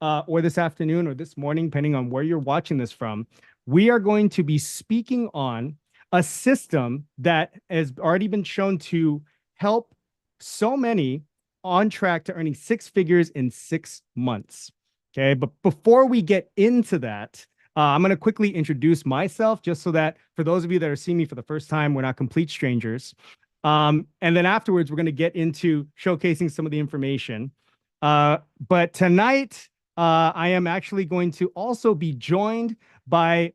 or this afternoon or this morning, depending on where you're watching this from, we are going to be speaking on a system that has already been shown to help so many on track to earning six figures in 6 months. Okay. But before we get into that, I'm going to quickly introduce myself just so that for those of you that are seeing me for the first time, we're not complete strangers. And then afterwards, we're going to get into showcasing some of the information. But tonight, I am actually going to also be joined by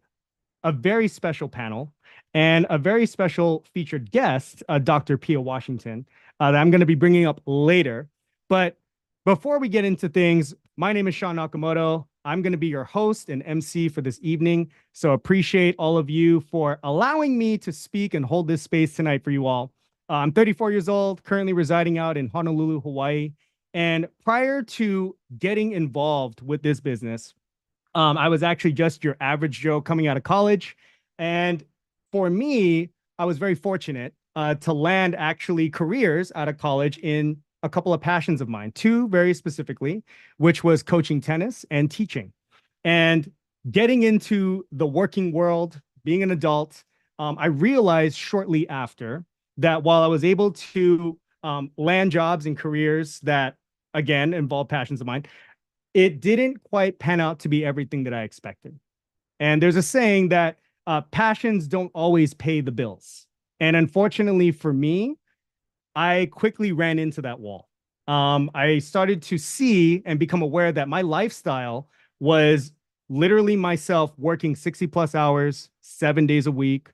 a very special panel and a very special featured guest, Dr. Pia Washington, that I'm going to be bringing up later. But before we get into things, my name is Sean Nakamoto. I'm going to be your host and MC for this evening. So appreciate all of you for allowing me to speak and hold this space tonight for you all. I'm 34 years old, currently residing out in Honolulu, Hawaii. And prior to getting involved with this business, I was actually just your average Joe coming out of college. And for me, I was very fortunate to land actually careers out of college in a couple of passions of mine, two very specifically, which was coaching tennis and teaching. And getting into the working world, being an adult, I realized shortly after that while I was able to land jobs and careers that, again, involve passions of mine, it didn't quite pan out to be everything that I expected. And there's a saying that passions don't always pay the bills. And unfortunately for me, I quickly ran into that wall. I started to see and become aware that my lifestyle was literally myself working 60 plus hours, 7 days a week,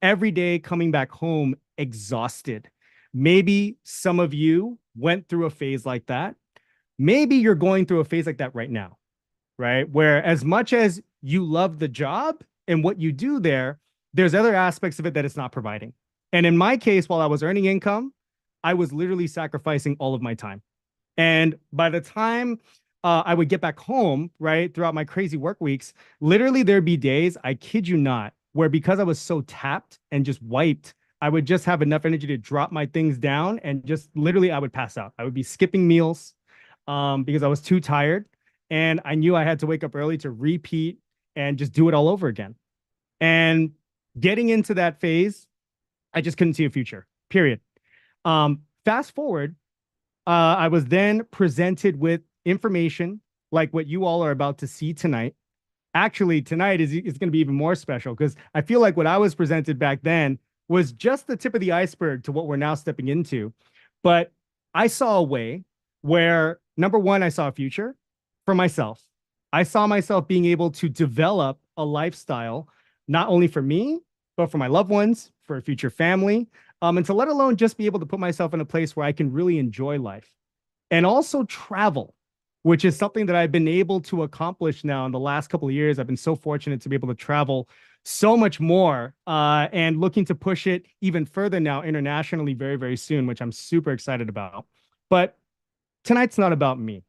every day coming back home exhausted. Maybe some of you went through a phase like that. Maybe you're going through a phase like that right now, right? Where as much as you love the job and what you do there, there's other aspects of it that it's not providing. And in my case, while I was earning income, I was literally sacrificing all of my time. And by the time I would get back home, right, throughout my crazy work weeks, literally there'd be days, I kid you not, where because I was so tapped and just wiped, I would just have enough energy to drop my things down and just literally I would pass out. I would be skipping meals because I was too tired. And I knew I had to wake up early to repeat and just do it all over again. And getting into that phase, I just couldn't see a future, period. Fast forward, I was then presented with information like what you all are about to see tonight. Actually, tonight is going to be even more special because I feel like what I was presented back then was just the tip of the iceberg to what we're now stepping into. But I saw a way where, number one, I saw a future for myself. I saw myself being able to develop a lifestyle, not only for me, but for my loved ones, for a future family, and to let alone just be able to put myself in a place where I can really enjoy life and also travel, which is something that I've been able to accomplish now in the last couple of years. I've been so fortunate to be able to travel so much more and looking to push it even further now internationally very, very soon, which I'm super excited about. But tonight's not about me.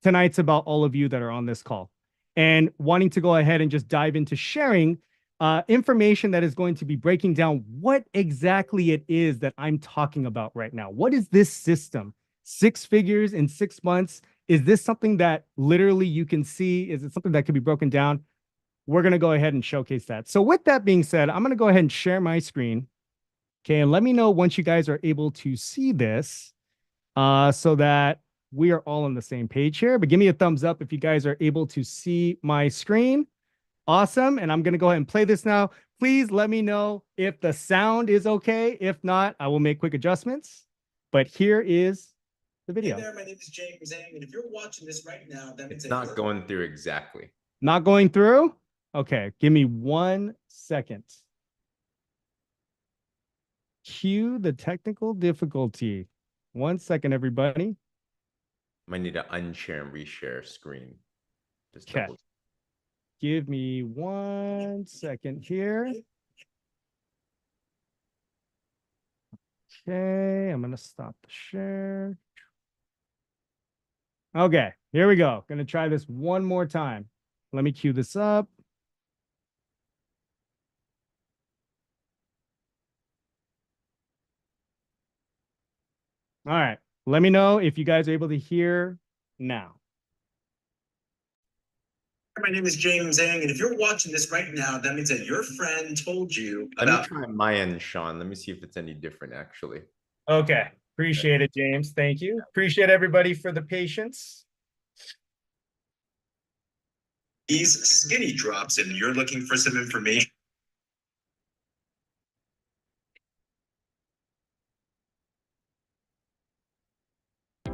Tonight's about all of you that are on this call and wanting to go ahead and just dive into sharing information that is going to be breaking down what exactly it is that I'm talking about right now. What is this system? Six figures in 6 months. Is this something that literally you can see? Is it something that could be broken down? We're going to go ahead and showcase that. So with that being said, I'm going to go ahead and share my screen. Okay. And let me know once you guys are able to see this so that we are all on the same page here. But give me a thumbs up if you guys are able to see my screen. Awesome. And I'm going to go ahead and play this now. Please let me know if the sound is okay. If not, I will make quick adjustments. But here is the video. Hey there, my name is James Zhang, and if you're watching this right now, that means it's not going through exactly. Not going through? Okay, give me 1 second. Cue the technical difficulty. 1 second, everybody. Might need to unshare and reshare screen. Just Okay. double. Give me 1 second here. Okay, I'm going to stop the share. Okay, here we go. Going to try this one more time. Let me cue this up. All right. Let me know if you guys are able to hear now. My name is James Zhang, and if you're watching this right now, that means that your friend told you Let me about. try my end, Sean. Let me see if it's any different, actually. Okay. Appreciate it, James. Thank you. Appreciate everybody for the patience. These skinny drops, and you're looking for some information.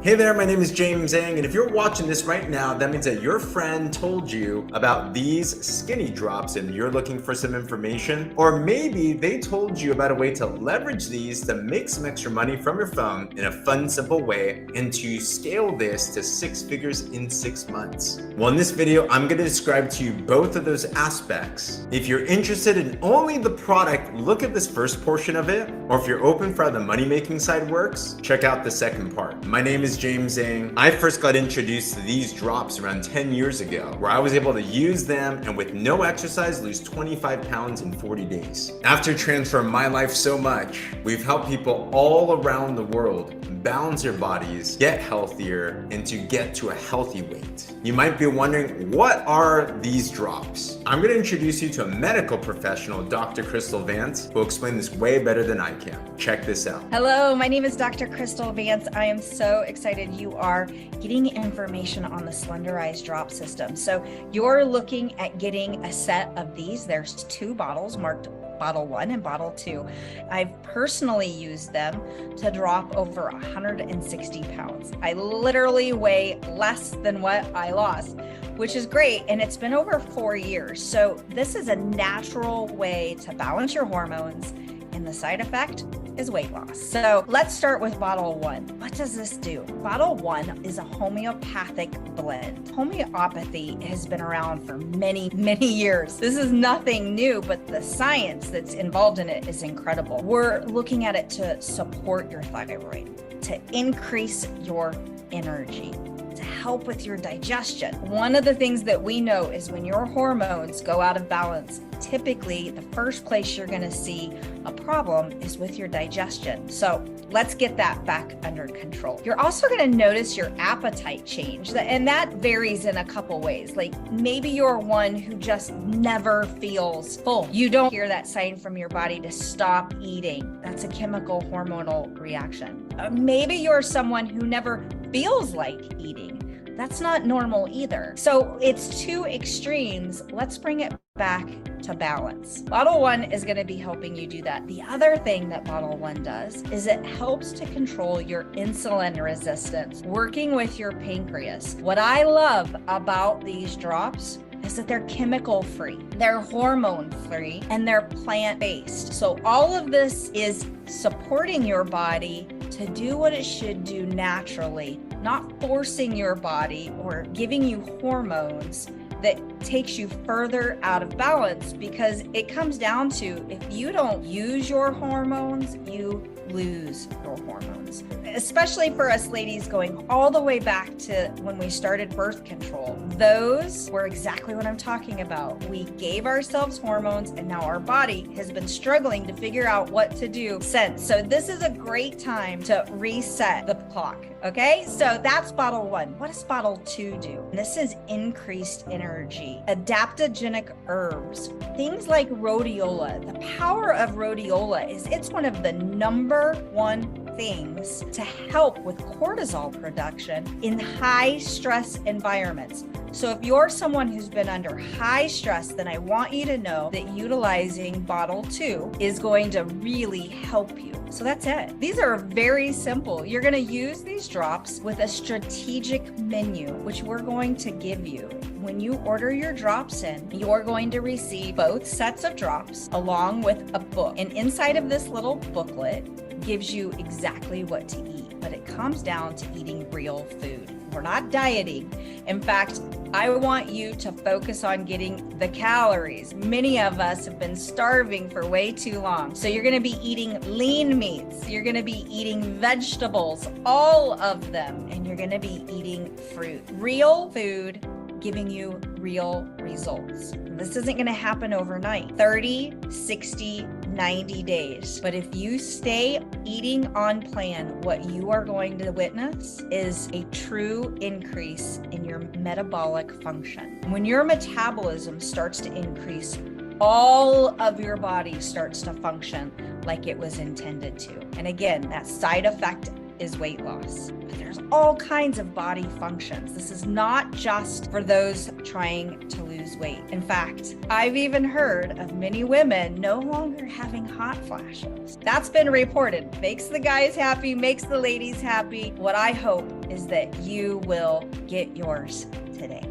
Hey there, my name is James Zhang, and if you're watching this right now, that means that your friend told you about these skinny drops and you're looking for some information. Or maybe they told you about a way to leverage these to make some extra money from your phone in a fun, simple way and to scale this to 6 figures in 6 months. Well, in this video, I'm going to describe to you both of those aspects. If you're interested in only the product, look at this first portion of it. Or if you're open for how the money-making side works, check out the second part. My name is James Zhang. I first got introduced to these drops around 10 years ago, where I was able to use them and with no exercise lose 25 pounds in 40 days. After transforming my life so much, we've helped people all around the world balance their bodies, get healthier, and to get to a healthy weight. You might be wondering, what are these drops? I'm going to introduce you to a medical professional, Dr. Crystal Vance, who will explain this way better than I can. Check this out. Hello, my name is Dr. Crystal Vance. I am so excited you are getting information on the Slenderized drop system. So you're looking at getting a set of these. There's 2 bottles marked bottle 1 and bottle 2. I've personally used them to drop over 160 pounds. I literally weigh less than what I lost, which is great. And it's been over 4 years. So this is a natural way to balance your hormones, and the side effect is weight loss. So let's start with bottle 1. What does this do? Bottle 1 is a homeopathic blend. Homeopathy has been around for many, many years. This is nothing new, but the science that's involved in it is incredible. We're looking at it to support your thyroid, to increase your energy, to help with your digestion. One of the things that we know is when your hormones go out of balance, typically the first place you're going to see a problem is with your digestion. So let's get that back under control. You're also going to notice your appetite change, and that varies in a couple ways. Like maybe you're one who just never feels full. You don't hear that sign from your body to stop eating. That's a chemical hormonal reaction. Maybe you're someone who never feels like eating. That's not normal either. So it's 2 extremes. Let's bring it back to balance. Bottle 1 is going to be helping you do that. The other thing that bottle 1 does is it helps to control your insulin resistance, working with your pancreas. What I love about these drops is that they're chemical free, they're hormone free, and they're plant based. So all of this is supporting your body to do what it should do naturally, not forcing your body or giving you hormones that takes you further out of balance, because it comes down to, if you don't use your hormones, you lose your hormones. Especially for us ladies, going all the way back to when we started birth control. Those were exactly what I'm talking about. We gave ourselves hormones, and now our body has been struggling to figure out what to do since. So this is a great time to reset the clock. Okay, so that's bottle 1. What does bottle 2 do? This is increased energy, adaptogenic herbs, things like rhodiola. The power of rhodiola is it's one of the number 1 things to help with cortisol production in high stress environments. So if you're someone who's been under high stress, then I want you to know that utilizing bottle 2 is going to really help you. So that's it. These are very simple. You're going to use these drops with a strategic menu, which we're going to give you. When you order your drops in, you're going to receive both sets of drops along with a book. And inside of this little booklet gives you exactly what to eat, but it comes down to eating real food. We're not dieting. In fact, I want you to focus on getting the calories. Many of us have been starving for way too long. So you're going to be eating lean meats. You're going to be eating vegetables, all of them. And you're going to be eating fruit. Real food giving you real results. This isn't going to happen overnight. 30, 60, 90 days. But if you stay eating on plan, what you are going to witness is a true increase in your metabolic function. When your metabolism starts to increase, all of your body starts to function like it was intended to. And again, that side effect is weight loss. But there's all kinds of body functions. This is not just for those trying to lose weight. In fact, I've even heard of many women no longer having hot flashes. That's been reported. Makes the guys happy, makes the ladies happy. What I hope is that you will get yours today.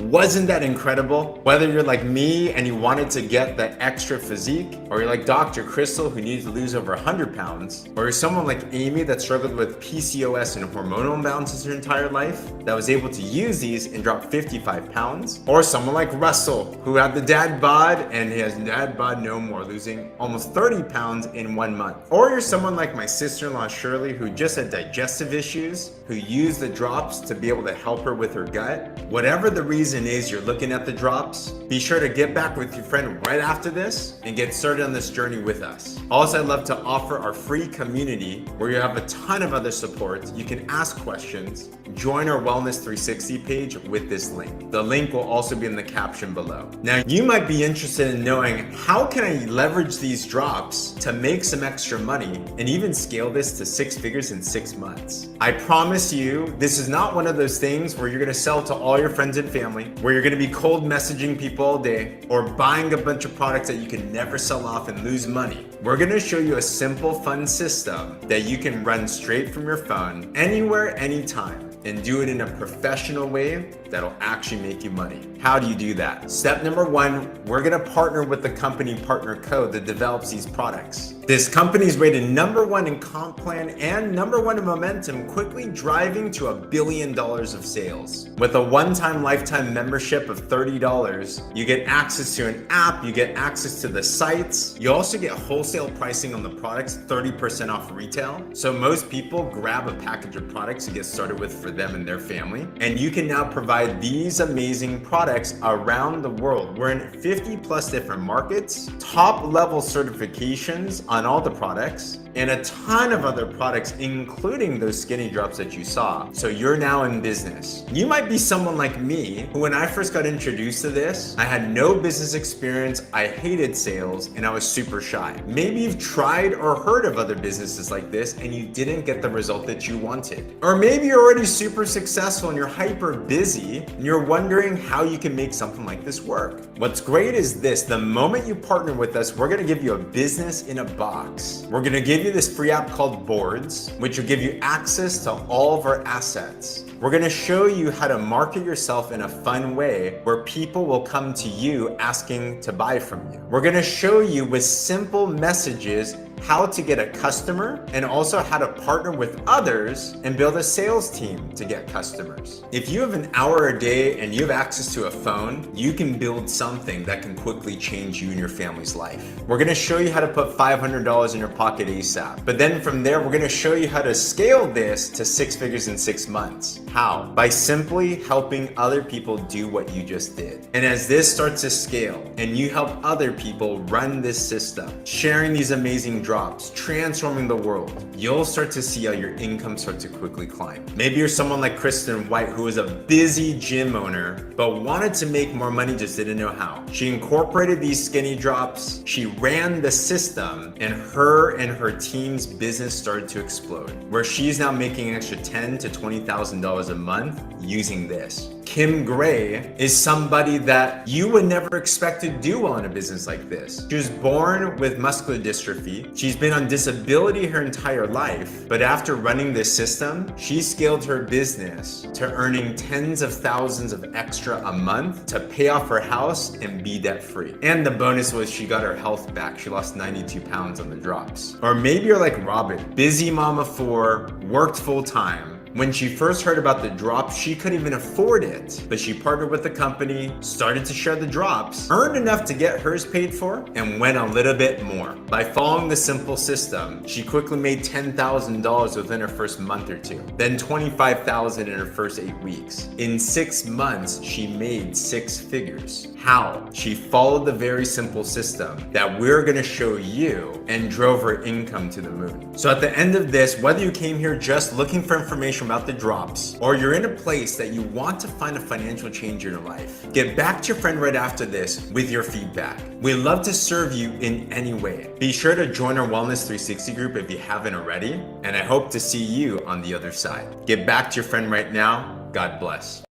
Wasn't that incredible? Whether you're like me and you wanted to get the extra physique, or you're like Dr. Crystal who needs to lose over 100 pounds, or you're someone like Amy that struggled with PCOS and hormonal imbalances her entire life, that was able to use these and drop 55 pounds, or someone like Russell who had the dad bod and he has dad bod no more, losing almost 30 pounds in 1 month. Or you're someone like my sister-in-law Shirley who just had digestive issues, who used the drops to be able to help her with her gut. Whatever the reason is you're looking at the drops, be sure to get back with your friend right after this and get started on this journey with us. Also, I'd love to offer our free community where you have a ton of other support. You can ask questions, join our Wellness 360 page with this link. The link will also be in the caption below. Now, you might be interested in knowing, how can I leverage these drops to make some extra money and even scale this to 6 figures in 6 months? I promise you, this is not one of those things where you're gonna sell to all your friends and family, where you're gonna be cold messaging people all day, or buying a bunch of products that you can never sell off and lose money. We're gonna show you a simple, fun system that you can run straight from your phone, anywhere, anytime, and do it in a professional way that'll actually make you money. How do you do that? Step number 1, we're gonna partner with the company Partner Code that develops these products. This company is rated #1 in comp plan and #1 in momentum, quickly driving to $1 billion of sales. With a one-time lifetime membership of $30, you get access to an app, you get access to the sites, you also get wholesale pricing on the products, 30% off retail. So most people grab a package of products to get started with for them and their family. And you can now provide these amazing products around the world. We're in 50 plus different markets, top level certifications on all the products, and a ton of other products, including those skinny drops that you saw. So you're now in business. You might be someone like me, who when I first got introduced to this, I had no business experience, I hated sales, and I was super shy. Maybe you've tried or heard of other businesses like this and you didn't get the result that you wanted. Or maybe you're already super successful and you're hyper busy and you're wondering how you can make something like this work. What's great is this: the moment you partner with us, we're gonna give you a business in a box. We're gonna give you this free app called Boards, which will give you access to all of our assets. We're gonna show you how to market yourself in a fun way where people will come to you asking to buy from you. We're gonna show you with simple messages how to get a customer and also how to partner with others and build a sales team to get customers. If you have an hour a day and you have access to a phone, you can build something that can quickly change you and your family's life. We're gonna show you how to put $500 in your pocket ASAP. But then from there, we're gonna show you how to scale this to 6 figures in 6 months. How? By simply helping other people do what you just did. And as this starts to scale and you help other people run this system, sharing these amazing drops, transforming the world, you'll start to see how your income starts to quickly climb. Maybe you're someone like Kristen White, who is a busy gym owner, but wanted to make more money, just didn't know how. She incorporated these skinny drops, she ran the system, and her team's business started to explode, where she's now making an extra $10,000 to $20,000 a month using this. Kim Gray is somebody that you would never expect to do well in a business like this. She was born with muscular dystrophy. She's been on disability her entire life, but after running this system, she scaled her business to earning tens of thousands of extra a month to pay off her house and be debt free. And the bonus was she got her health back. She lost 92 pounds on the drops. Or maybe you're like Robin, busy mom of 4, worked full time, When she first heard about the drops, she couldn't even afford it. But she partnered with the company, started to share the drops, earned enough to get hers paid for, and went a little bit more. By following the simple system, she quickly made $10,000 within her first month or two, then $25,000 in her first 8 weeks. In 6 months, she made 6 figures. How? She followed the very simple system that we're gonna show you and drove her income to the moon. So at the end of this, whether you came here just looking for information about the drops, or you're in a place that you want to find a financial change in your life, get back to your friend right after this with your feedback. We'd love to serve you in any way. Be sure to join our Wellness 360 group if you haven't already, and I hope to see you on the other side. Get back to your friend right now. God bless.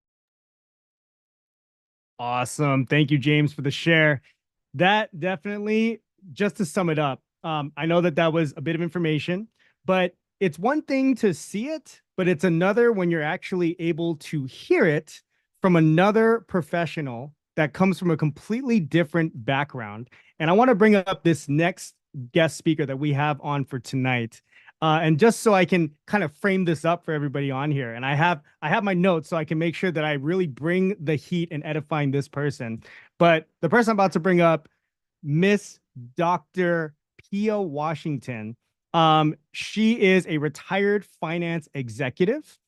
Awesome. Thank you, James, for the share. That definitely, just to sum it up, I know that that was a bit of information, but it's one thing to see it, but it's another when you're actually able to hear it from another professional that comes from a completely different background. And I want to bring up this next guest speaker that we have on for tonight. And just so I can kind of frame this up for everybody on here, and I have my notes so I can make sure that I really bring the heat in edifying this person. But the person I'm about to bring up, Miss Dr. Pia Washington. She is a retired finance executive,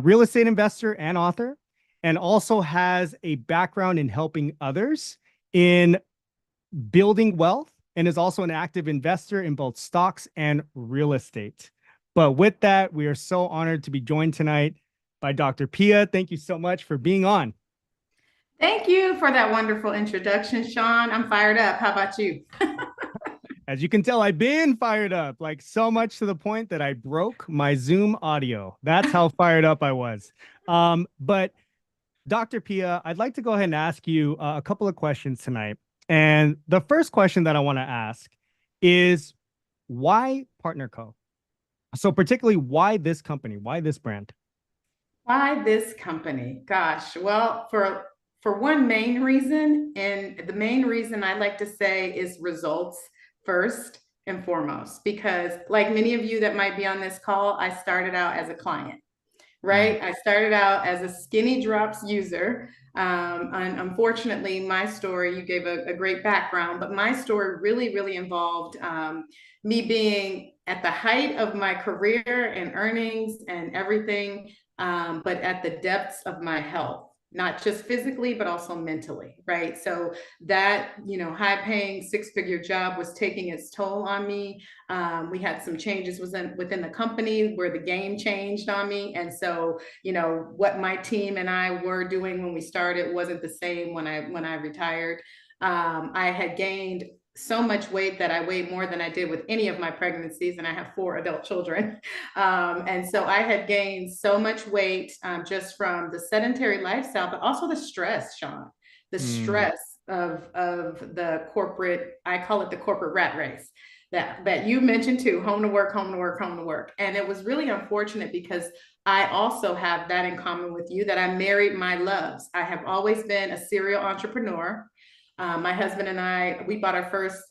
real estate investor, and author, and also has a background in helping others in building wealth, and is also an active investor in both stocks and real estate. But with that, we are so honored to be joined tonight by Dr. Pia. Thank you so much for being on. Thank you for that wonderful introduction, Sean. I'm fired up. How about you? As you can tell, I've been fired up, like so much to the point that I broke my Zoom audio. That's how fired up I was. But Dr. Pia, I'd like to go ahead and ask you a couple of questions tonight. And the first question that I want to ask is, why Partner Co? So particularly, why this company? Why this brand? Why this company? Gosh, well, for one main reason, and the main reason I like to say is results first and foremost, because like many of you that might be on this call, I started out as a client, right? I started out as a skinny drops user. And unfortunately, my story, you gave a great background, but my story really involved me being at the height of my career and earnings and everything, but at the depths of my health, not just physically, but also mentally, right? So that, high paying 6-figure job was taking its toll on me. We had some changes within the company where the game changed on me. And so, what my team and I were doing when we started wasn't the same when I retired. I had gained so much weight that I weighed more than I did with any of my pregnancies, and I have 4 adult children. And so I had gained so much weight just from the sedentary lifestyle, but also the stress, Sean, the stress of the corporate, I call it the corporate rat race that you mentioned too, home to work, home to work, home to work. And it was really unfortunate because I also have that in common with you, that I married my loves. I have always been a serial entrepreneur. My husband and I, we bought our first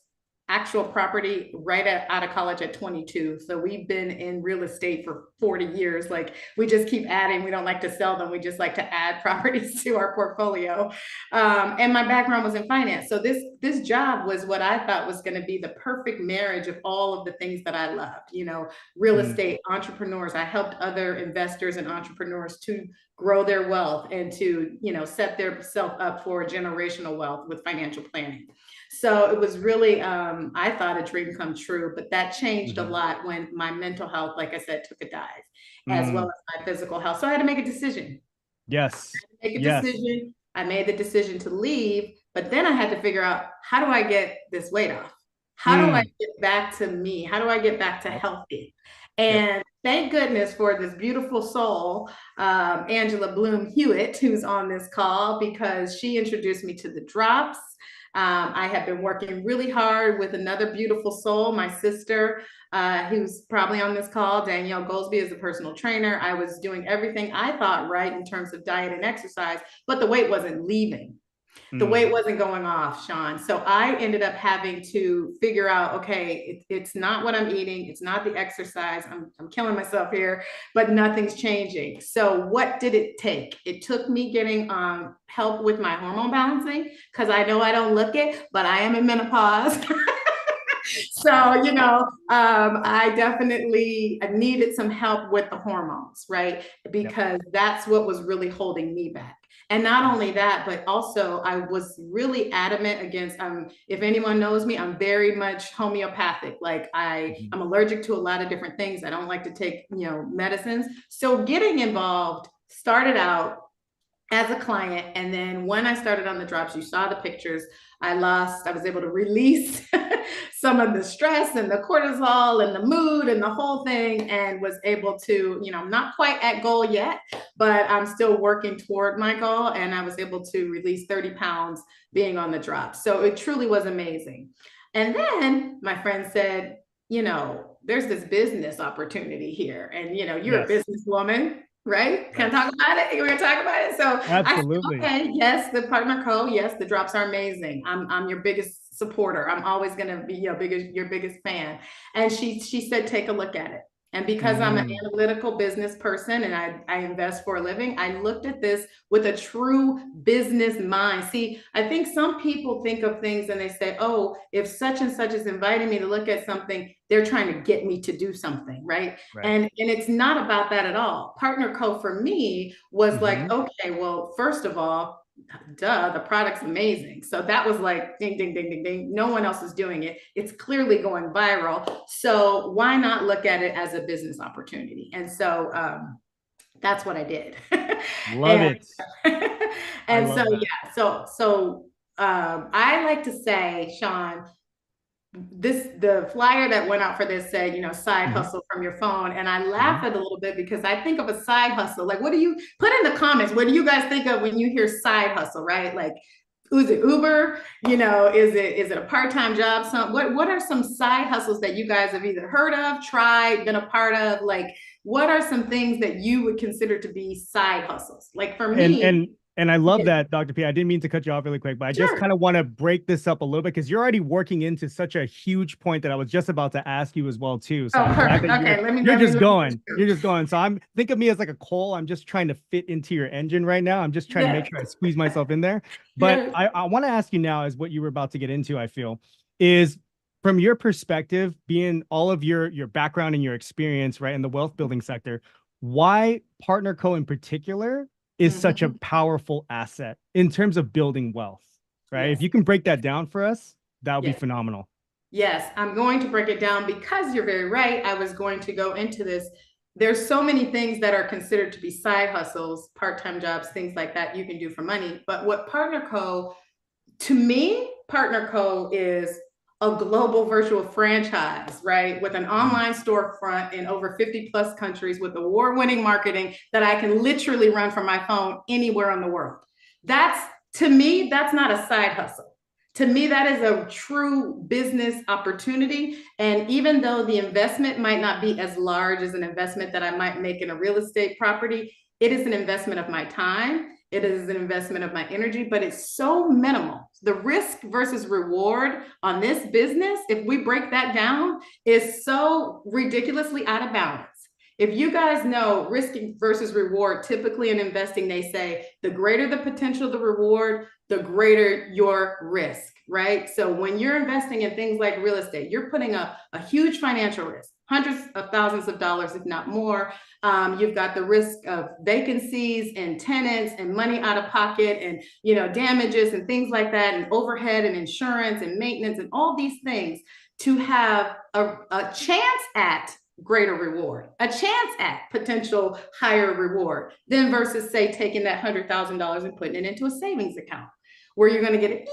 actual property right out of college at 22. So we've been in real estate for 40 years. Like, we just keep adding. We don't like to sell them. We just like to add properties to our portfolio. And my background was in finance. So this job was what I thought was going to be the perfect marriage of all of the things that I loved, real estate, entrepreneurs. I helped other investors and entrepreneurs to grow their wealth and to, set themselves up for generational wealth with financial planning. So it was really, I thought, a dream come true, but that changed a lot when my mental health, like I said, took a dive, as well as my physical health. So I had to make a decision. Yes. Make a decision. I made the decision to leave, but then I had to figure out, how do I get this weight off? How do I get back to me? How do I get back to healthy? And thank goodness for this beautiful soul, Angela Bloom Hewitt, who's on this call, because she introduced me to the drops. I have been working really hard with another beautiful soul, my sister, who's probably on this call, Danielle Goldsby, is a personal trainer. I was doing everything I thought right in terms of diet and exercise, but the weight wasn't leaving. The weight wasn't going off, Sean. So I ended up having to figure out, okay, it's not what I'm eating. It's not the exercise. I'm killing myself here, but nothing's changing. So what did it take? It took me getting help with my hormone balancing, because I know I don't look it, but I am in menopause. So, I definitely needed some help with the hormones, right? Because that's what was really holding me back. And not only that, but also I was really adamant against, if anyone knows me, I'm very much homeopathic. Like I'm allergic to a lot of different things. I don't like to take, medicines. So getting involved started out as a client. And then when I started on the drops, you saw the pictures, I was able to release some of the stress and the cortisol and the mood and the whole thing, and was able to, I'm not quite at goal yet, but I'm still working toward my goal. And I was able to release 30 pounds being on the drops. So it truly was amazing. And then my friend said, there's this business opportunity here. And, you're a businesswoman, right? Can I talk about it? We're gonna talk about it. So absolutely. I said, okay, yes, the partner co, yes, the drops are amazing. I'm your biggest supporter. I'm always gonna be your biggest fan. And she said, take a look at it. And because I'm an analytical business person and I invest for a living, I looked at this with a true business mind. See, I think some people think of things and they say, oh, if such and such is inviting me to look at something, they're trying to get me to do something, right? And it's not about that at all. Partner Co for me was like, okay, well, first of all, the product's amazing. So that was like ding, ding, ding, ding, ding. No one else is doing it. It's clearly going viral. So why not look at it as a business opportunity? And so that's what I did. Love it. And so, I like to say, Sean, the flyer that went out for this said, side hustle from your phone. And I laugh at a little bit because I think of a side hustle. Like, what do you put in the comments? What do you guys think of when you hear side hustle, right? Like, is it Uber? Is it a part-time job? What are some side hustles that you guys have either heard of, tried, been a part of? Like, what are some things that you would consider to be side hustles? Like for me, and I love that, Dr. P. I didn't mean to cut you off really quick, but I just kind of want to break this up a little bit because you're already working into such a huge point that I was just about to ask you as well too. So I'm glad that you're just going. You're just going. So think of me as like a coal. I'm just trying to fit into your engine right now. I'm just trying to make sure I squeeze myself in there. But I want to ask you now, is what you were about to get into, I feel, is from your perspective, being all of your background and your experience, right, in the wealth building sector, why Partner Co in particular is such a powerful asset in terms of building wealth, right? If you can break that down for us, that would be phenomenal. Yes, I'm going to break it down because you're very right. I was going to go into this. There's so many things that are considered to be side hustles, part-time jobs, things like that you can do for money. But what Partner Co, to me, Partner Co is a global virtual franchise, right? With an online storefront in over 50 plus countries with award-winning marketing that I can literally run from my phone anywhere in the world. To me, that's not a side hustle. To me, that is a true business opportunity. And even though the investment might not be as large as an investment that I might make in a real estate property, it is an investment of my time. It is an investment of my energy, but it's so minimal. The risk versus reward on this business, if we break that down, is so ridiculously out of balance. If you guys know risk versus reward, typically in investing, they say the greater the potential, the reward, the greater your risk, right? So when you're investing in things like real estate, you're putting a huge financial risk, hundreds of thousands of dollars, if not more. You've got the risk of vacancies and tenants and money out of pocket and, damages and things like that, and overhead and insurance and maintenance and all these things to have a chance at greater reward, a chance at potential higher reward, than versus say taking that $100,000 and putting it into a savings account where you're going to get a itty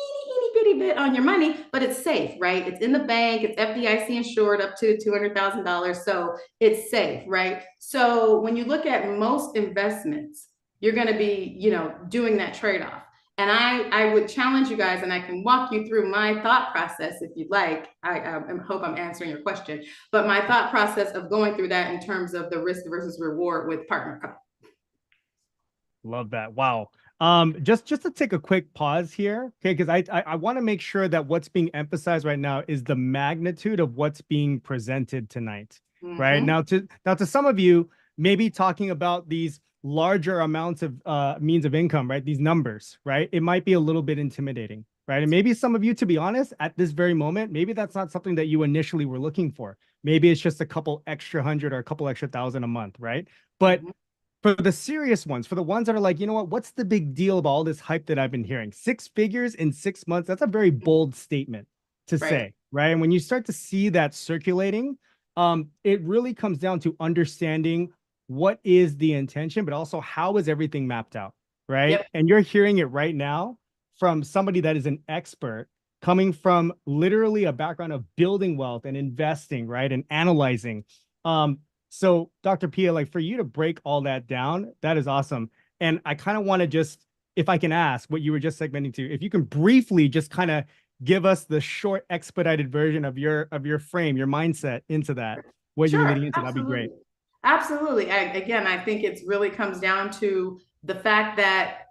bitty bit on your money, but it's safe, right? It's in the bank, it's FDIC insured up to $200,000. So it's safe, right? So when you look at most investments, you're going to be, doing that trade-off. And I would challenge you guys, and I can walk you through my thought process if you'd like. I hope I'm answering your question, but my thought process of going through that in terms of the risk versus reward with Partner Co. Love that. Wow. Just to take a quick pause here, okay, because I want to make sure that what's being emphasized right now is the magnitude of what's being presented tonight, right? Mhm. Now to some of you, maybe talking about these larger amounts of means of income, right? These numbers, right? It might be a little bit intimidating, right? And maybe some of you, to be honest, at this very moment, maybe that's not something that you initially were looking for. Maybe it's just a couple extra hundred or a couple extra thousand a month, right? But Mhm. for the serious ones, for the ones that are like, you know what, what's the big deal about all this hype that I've been hearing? 6 figures in 6 months, that's a very bold statement to Right. say, right? And when you start to see that circulating, it really comes down to understanding what is the intention, but also how is everything mapped out, right? Yep. And you're hearing it right now from somebody that is an expert coming from literally a background of building wealth and investing, right? And analyzing. So Dr. Pia, like for you to break all that down, that is awesome. And I kind of want to just, if I can ask what you were just segmenting to, if you can briefly just kind of give us the short expedited version of your frame, your mindset into that, what you were Sure, leading into, that'd be great. absolutely. Absolutely. Again, I think it's really comes down to the fact that,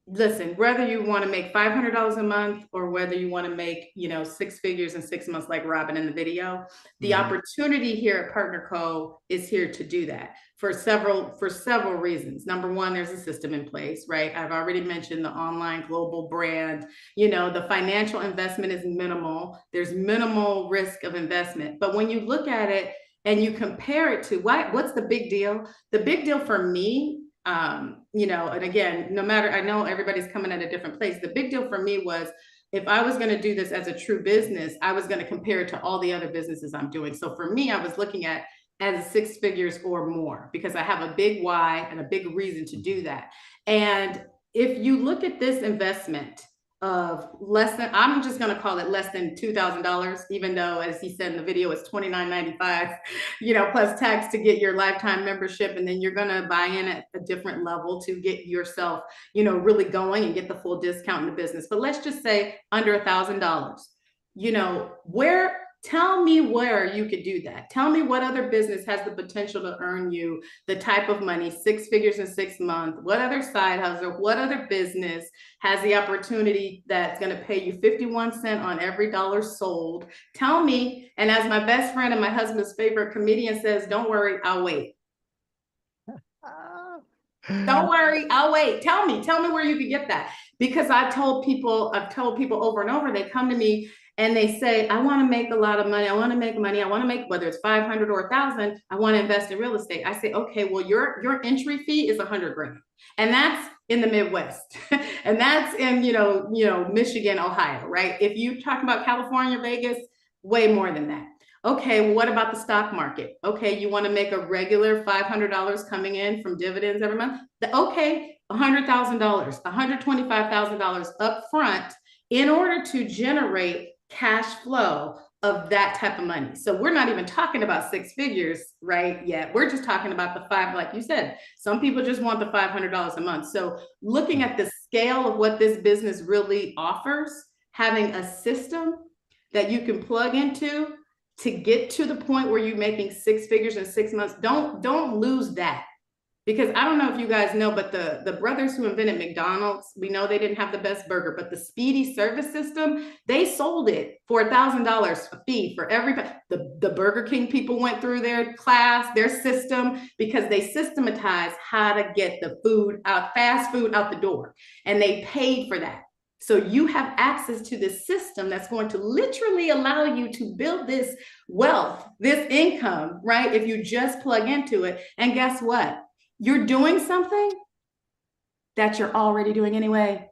listen, whether you want to make $500 a month or whether you want to make, 6 figures in 6 months, like Robin in the video, the Mhm. opportunity here at Partner Co is here to do that for several reasons. Number one, there's a system in place, right? I've already mentioned the online global brand. The financial investment is minimal. There's minimal risk of investment. But when you look at it and you compare it to what's the big deal? The big deal for me, and again, no matter, I know everybody's coming at a different place. The big deal for me was, if I was going to do this as a true business, I was going to compare it to all the other businesses I'm doing. So for me, I was looking at as 6 figures or more, because I have a big why and a big reason to do that. And if you look at this investment of less than, I'm just going to call it less than $2,000, even though, as he said in the video, it's $29.95, plus tax to get your lifetime membership. And then you're going to buy in at a different level to get yourself, really going and get the full discount in the business. But let's just say under $1,000, tell me where you could do that. Tell me what other business has the potential to earn you the type of money, 6 figures in 6 months. What other side hustle, what other business has the opportunity that's going to pay you 51 cents on every dollar sold? Tell me. And as my best friend and my husband's favorite comedian says, don't worry, I'll wait. Don't worry, I'll wait. Tell me where you could get that. Because I've told people over and over, they come to me and they say, I want to make a lot of money. I want to make money. I want to make, whether it's 500 or 1,000, I want to invest in real estate. I say, okay, well, your entry fee is 100 grand. And that's in the Midwest. And that's in, Michigan, Ohio, right? If you talk about California, Vegas, way more than that. Okay, well, what about the stock market? Okay, you want to make a regular $500 coming in from dividends every month? Okay, $100,000, $125,000 up front in order to generate cash flow of that type of money. So we're not even talking about 6 figures, right, yet. We're just talking about the five, like you said. Some people just want the $500 a month. So looking at the scale of what this business really offers, having a system that you can plug into to get to the point where you're making 6 figures in 6 months, don't lose that. Because I don't know if you guys know, but the brothers who invented McDonald's, we know they didn't have the best burger, but the speedy service system, they sold it for $1,000 a fee for everybody. The Burger King people went through their class, their system, because they systematized how to get the food out, fast food out the door. And they paid for that. So you have access to this system that's going to literally allow you to build this wealth, this income, right? If you just plug into it. And guess what? You're doing something that you're already doing anyway.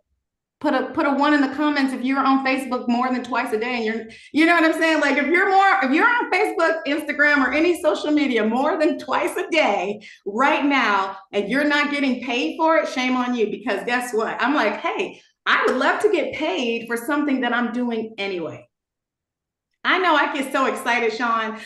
Put a one in the comments if you're on Facebook more than twice a day, and you know what I'm saying? Like if you're on Facebook, Instagram, or any social media more than twice a day right now, and you're not getting paid for it, shame on you. Because guess what? I'm like, hey, I would love to get paid for something that I'm doing anyway. I know I get so excited, Sean.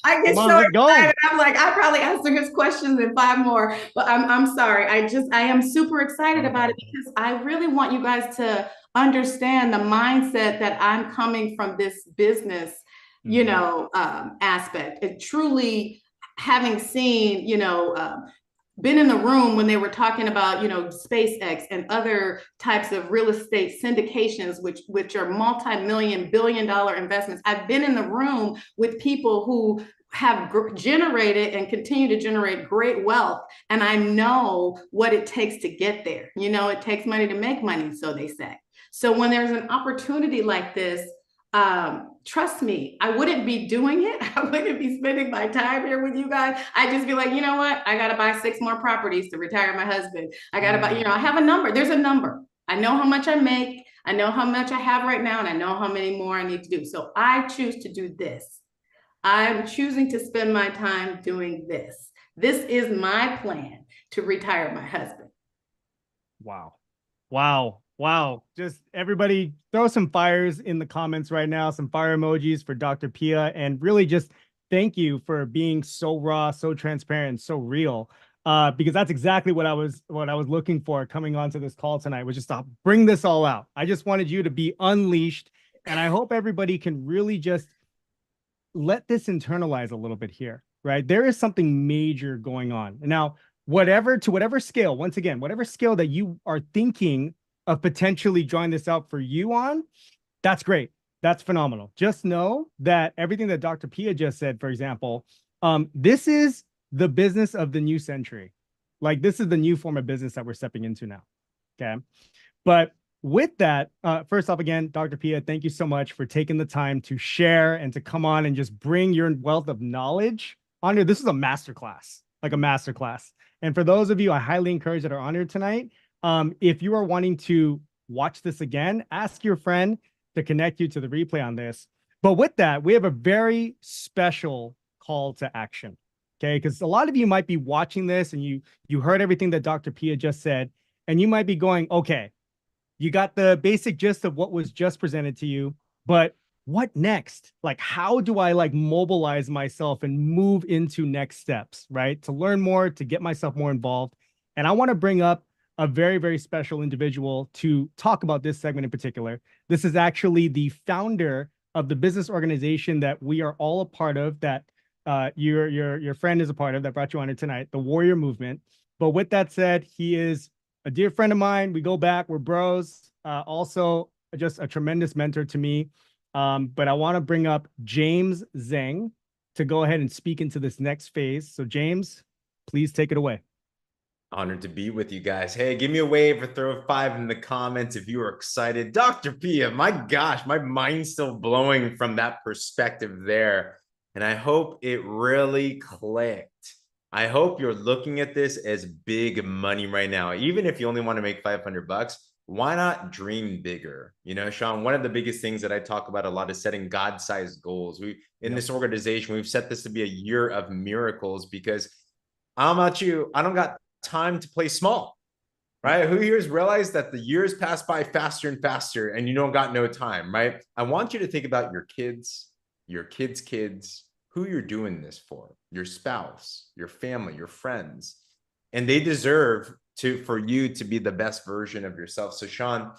I get so excited. I'm like, I probably answer his questions in 5 more, but I'm sorry. I am super excited about it because I really want you guys to understand the mindset that I'm coming from this business, aspect. It truly, having seen, been in the room when they were talking about, SpaceX and other types of real estate syndications, which are multi-million, billion-dollar investments. I've been in the room with people who have generated and continue to generate great wealth, and I know what it takes to get there. It takes money to make money, so they say. So when there's an opportunity like this, trust me, I wouldn't be doing it. I wouldn't be spending my time here with you guys. I'd just be like, you know what? I got to buy 6 more properties to retire my husband. I got to buy, I have a number. There's a number. I know how much I make. I know how much I have right now, and I know how many more I need to do. So I choose to do this. I'm choosing to spend my time doing this. This is my plan to retire my husband. Wow. Wow. Wow. Just everybody throw some fires in the comments right now, some fire emojis for Dr. Pia, and really just thank you for being so raw, so transparent, so real. Because that's exactly what I was looking for coming onto this call tonight, was just to bring this all out. I just wanted you to be unleashed, and I hope everybody can really just let this internalize a little bit here, right? There is something major going on. Now, whatever scale, once again, whatever scale that you are thinking of potentially drawing this out for you on, that's great. That's phenomenal. Just know that everything that Dr. Pia just said, for example, this is the business of the new century. Like, this is the new form of business that we're stepping into now. Okay. But with that, first off, again, Dr. Pia, thank you so much for taking the time to share and to come on and just bring your wealth of knowledge on here. This is a masterclass, like a masterclass. And for those of you, I highly encourage that are on here tonight, if you are wanting to watch this again, ask your friend to connect you to the replay on this. But with that, we have a very special call to action. Okay, because a lot of you might be watching this and you heard everything that Dr. Pia just said, and you might be going, okay, you got the basic gist of what was just presented to you, but what next? Like, how do I mobilize myself and move into next steps, right? To learn more, to get myself more involved. And I want to bring up a very, very special individual to talk about this segment in particular. This is actually the founder of the business organization that we are all a part of, that your friend is a part of, that brought you on here tonight, the Warrior Movement. But with that said, he is a dear friend of mine. We go back, we're bros. Also just a tremendous mentor to me. But I want to bring up James Zhang to go ahead and speak into this next phase. So James, please take it away. Honored to be with you guys. Hey, give me a wave or throw a 5 in the comments if you are excited. Dr. Pia, my gosh, my mind's still blowing from that perspective there. And I hope it really clicked. I hope you're looking at this as big money right now. Even if you only want to make $500, why not dream bigger? Sean, one of the biggest things that I talk about a lot is setting God-sized goals. In this organization, we've set this to be a year of miracles, because I don't know about you, I don't got time to play small, right? Who here has realized that the years pass by faster and faster and you don't got no time, right? I want you to think about your kids, your kids' kids, who you're doing this for, your spouse, your family, your friends, and they deserve for you to be the best version of yourself. So Sean,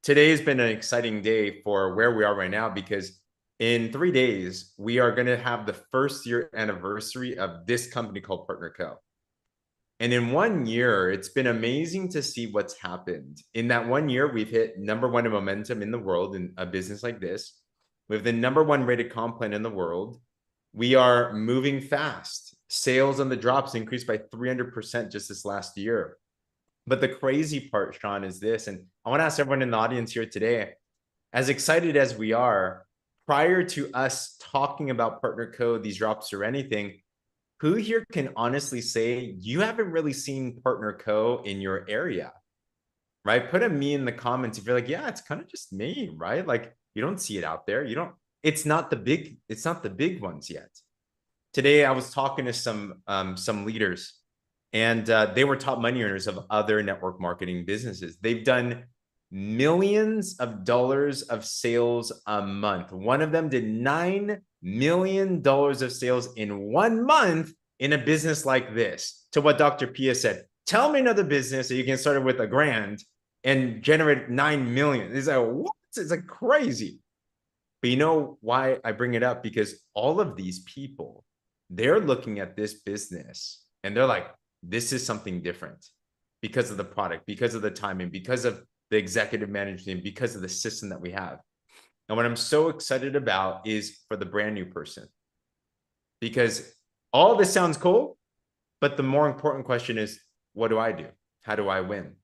today has been an exciting day for where we are right now, because in 3 days, we are going to have the first year anniversary of this company called Partner Co. And in 1 year, it's been amazing to see what's happened. In that 1 year, we've hit #1 in momentum in the world in a business like this. We have the #1 rated comp plan in the world. We are moving fast. Sales on the drops increased by 300% just this last year. But the crazy part, Sean, is this, and I want to ask everyone in the audience here today, as excited as we are, prior to us talking about Partner Co, these drops or anything, who here can honestly say you haven't really seen Partner Co in your area, right? Put a me in the comments if you're like, yeah, it's kind of just me, right? Like, you don't see it out there. It's not the big ones yet. Today, I was talking to some leaders, and they were top money earners of other network marketing businesses. They've done millions of dollars of sales a month. One of them did $9 million of sales in 1 month in a business like this. To what Dr. Pia said, tell me another business that you can start with $1,000 and generate 9 million. It's like, what? It's like crazy. But you know why I bring it up? Because all of these people, they're looking at this business and they're like, this is something different because of the product, because of the timing, because of the executive management team, because of the system that we have. And what I'm so excited about is for the brand new person, because all this sounds cool, but the more important question is, what do I do? How do I win?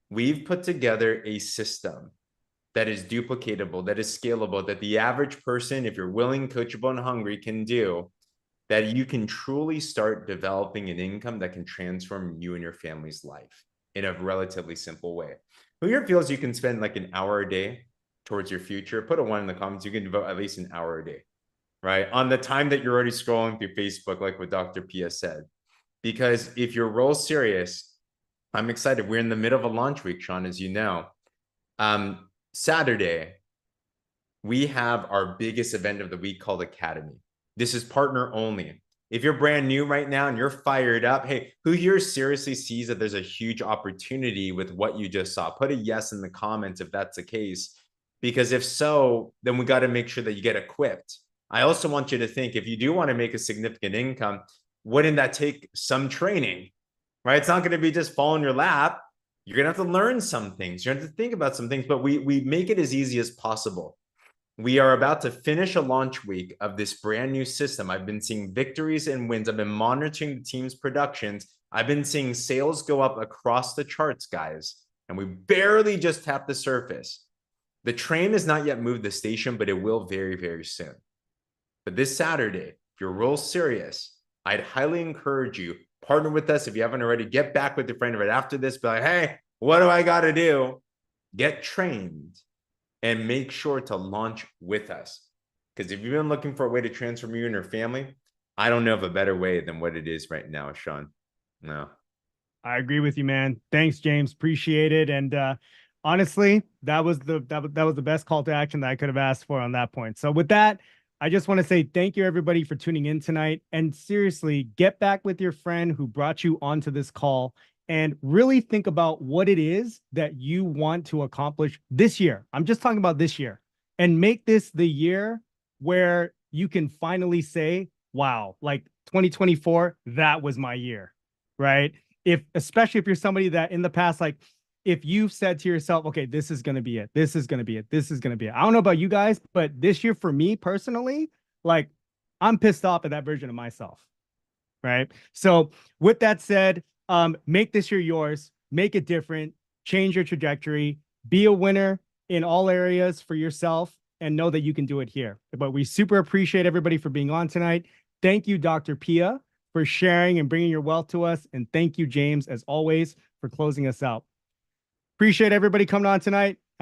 We've put together a system that is duplicatable, that is scalable, that the average person, if you're willing, coachable, and hungry, can do, that you can truly start developing an income that can transform you and your family's life in a relatively simple way. Who here feels you can spend like an hour a day towards your future? Put a 1 in the comments. You can devote at least an hour a day, right? On the time that you're already scrolling through Facebook, like what Dr. Pia said. Because if you're real serious, I'm excited. We're in the middle of a launch week, Sean, as you know. Saturday, we have our biggest event of the week called Academy. This is partner only. If you're brand new right now and you're fired up, hey, who here seriously sees that there's a huge opportunity with what you just saw? Put a yes in the comments if that's the case. Because if so, then we got to make sure that you get equipped. I also want you to think, if you do want to make a significant income, wouldn't that take some training, right? It's not going to be just fall in your lap. You're going to have to learn some things. You're going to have to think about some things, but we make it as easy as possible. We are about to finish a launch week of this brand new system. I've been seeing victories and wins. I've been monitoring the team's productions. I've been seeing sales go up across the charts, guys, and we barely just tapped the surface. The train has not yet moved the station, but it will very, very soon. But this Saturday, if you're real serious, I'd highly encourage you, partner with us. If you haven't already, get back with your friend right after this. Be like, hey, what do I got to do? Get trained and make sure to launch with us. Because if you've been looking for a way to transform you and your family, I don't know of a better way than what it is right now, Sean. No. I agree with you, man. Thanks, James. Appreciate it. And honestly, that was the best call to action that I could have asked for on that point. So with that, I just want to say thank you, everybody, for tuning in tonight. And seriously, get back with your friend who brought you onto this call and really think about what it is that you want to accomplish this year. I'm just talking about this year, and make this the year where you can finally say, wow, like 2024, that was my year, right? Especially if you're somebody that in the past, like, if you've said to yourself, okay, this is going to be it. This is going to be it. This is going to be it. I don't know about you guys, but this year for me personally, like, I'm pissed off at that version of myself. Right. So with that said, make this year yours, make it different, change your trajectory, be a winner in all areas for yourself, and know that you can do it here. But we super appreciate everybody for being on tonight. Thank you, Dr. Pia, for sharing and bringing your wealth to us. And thank you, James, as always, for closing us out. Appreciate everybody coming on tonight.